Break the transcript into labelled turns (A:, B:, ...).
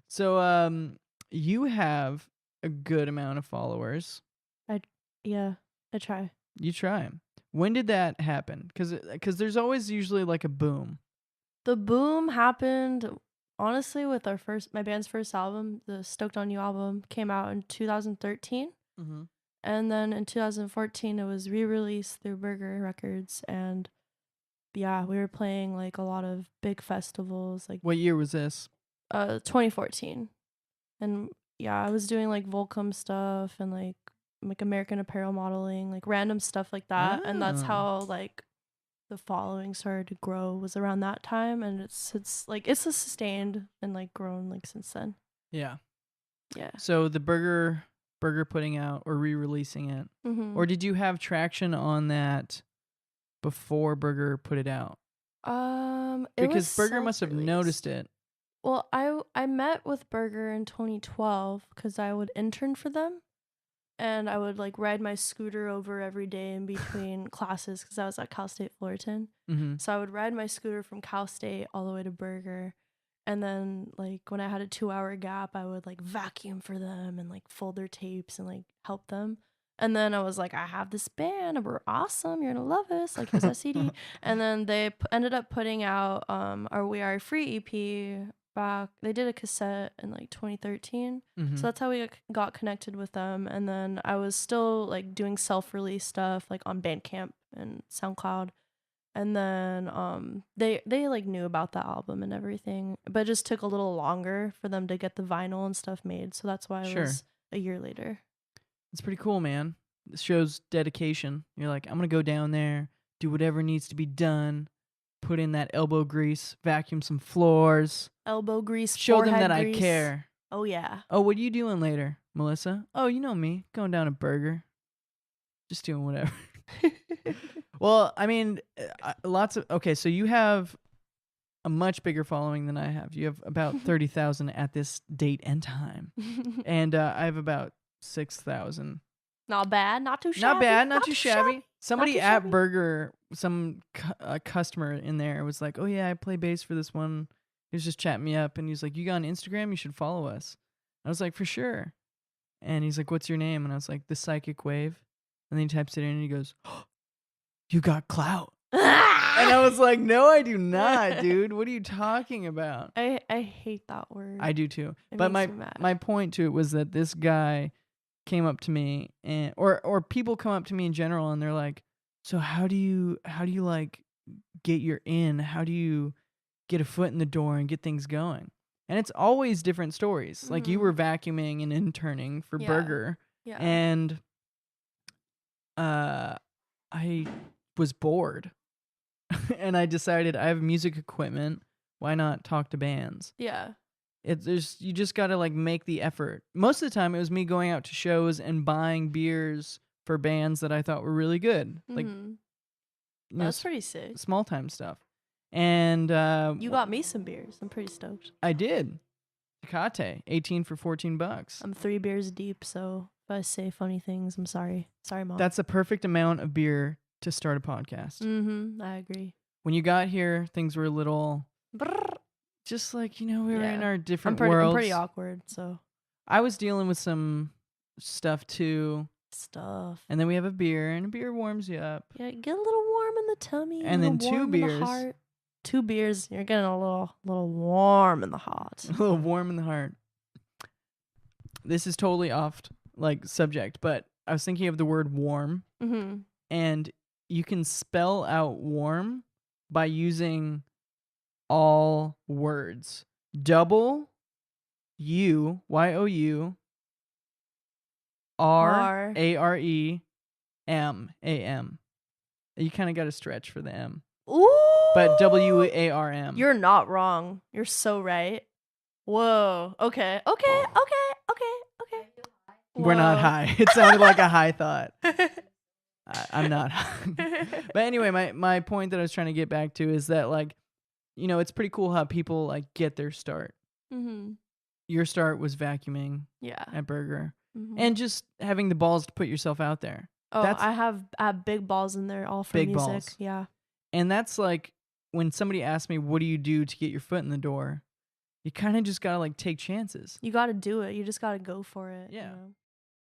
A: So, you have a good amount of followers.
B: Yeah, I try.
A: You try. When did that happen? Because there's always usually like a boom.
B: The boom happened honestly with my band's first album. The Stoked on You album came out in 2013.
A: Mm-hmm.
B: And then in 2014 it was re-released through Burger Records, and yeah, we were playing like a lot of big festivals like
A: What year was this?
B: 2014. And yeah, I was doing like Volcom stuff and like American Apparel modeling, like random stuff like that. And that's
A: Oh.
B: how like the following started to grow, was around that time, and it's sustained and like grown like since then.
A: Yeah.
B: Yeah.
A: So the Burger putting out or re-releasing it, or did you have traction on that before Burger put it out?
B: Because
A: Burger must have noticed it.
B: Well, I met with Burger in 2012 because I would intern for them, and I would like ride my scooter over every day in between classes because I was at Cal State Fullerton.
A: Mm-hmm.
B: So I would ride my scooter from Cal State all the way to Burger, and then like when I had a 2-hour gap, I would like vacuum for them and like fold their tapes and like help them. And then I was like, I have this band and we're awesome. You're gonna love us. Like, here's that CD. And then they ended up putting out our We Are Free EP back. They did a cassette in like 2013.
A: Mm-hmm.
B: So that's how we got connected with them. And then I was still like doing self-release stuff like on Bandcamp and SoundCloud. And then they like knew about the album and everything, but it just took a little longer for them to get the vinyl and stuff made. So that's why it was a year later.
A: It's pretty cool, man. It shows dedication. You're like, I'm going to go down there, do whatever needs to be done, put in that elbow grease, vacuum some floors.
B: Elbow grease,
A: show them that
B: grease.
A: I care.
B: Oh, yeah.
A: Oh, what are you doing later, Melissa? Oh, you know me, going down a Burger. Just doing whatever. Well, I mean, okay, so you have a much bigger following than I have. You have about 30,000 at this date and time. And I have about 6,000.
B: Not bad, not too shabby.
A: Not bad, not too shabby. Somebody at
B: shabby.
A: Burger, some customer in there was like, oh yeah, I play bass for this one. He was just chatting me up and he was like, you got on Instagram? You should follow us. I was like, for sure. And he's like, what's your name? And I was like, The Psychic Wave. And then he types it in and he goes, oh, you got clout. And I was like, no, I do not, dude. What are you talking about?
B: I hate that word.
A: I do too. But my point to it was that this guy came up to me and or people come up to me in general and they're like, so how do you like get your in? How do you get a foot in the door and get things going? And it's always different stories. Like you were vacuuming and interning for Burger.
B: Yeah.
A: And I was bored. And I decided I have music equipment. Why not talk to bands?
B: Yeah.
A: You just gotta like make the effort. Most of the time it was me going out to shows and buying beers for bands that I thought were really good. Like
B: that's pretty sick.
A: Small time stuff. And
B: you got me some beers. I'm pretty stoked.
A: I did. Tecate, 18 for $14.
B: I'm 3 beers deep, so if I say funny things, I'm sorry. Sorry, Mom.
A: That's a perfect amount of beer to start a podcast.
B: I agree.
A: When you got here, things were a little just like, we were in our different worlds.
B: I'm pretty awkward, so.
A: I was dealing with some stuff too. And then we have a beer, and a beer warms you up.
B: Yeah, get a little warm in the tummy.
A: And then 2 beers.
B: 2 beers, you're getting a little warm in the heart.
A: A little warm in the heart. This is totally off subject, but I was thinking of the word warm. And you can spell out warm by using all words. Double U, Y-O-U, R-A-R-E-M, A-M. You kind of got to stretch for the M.
B: Ooh!
A: But W-A-R-M.
B: You're not wrong. You're so right. Whoa. Okay.
A: We're not high. It sounded like a high thought. I'm not high. But anyway, my point that I was trying to get back to is that it's pretty cool how people get their start. Your start was vacuuming at Burger. And just having the balls to put yourself out there.
B: Oh, I have big balls in there, all for
A: big
B: music.
A: Balls.
B: Yeah.
A: And that's when somebody asks me, what do you do to get your foot in the door? you kind of just gotta like take chances.
B: You got to do it. You just got to go for it.
A: Yeah.
B: You know?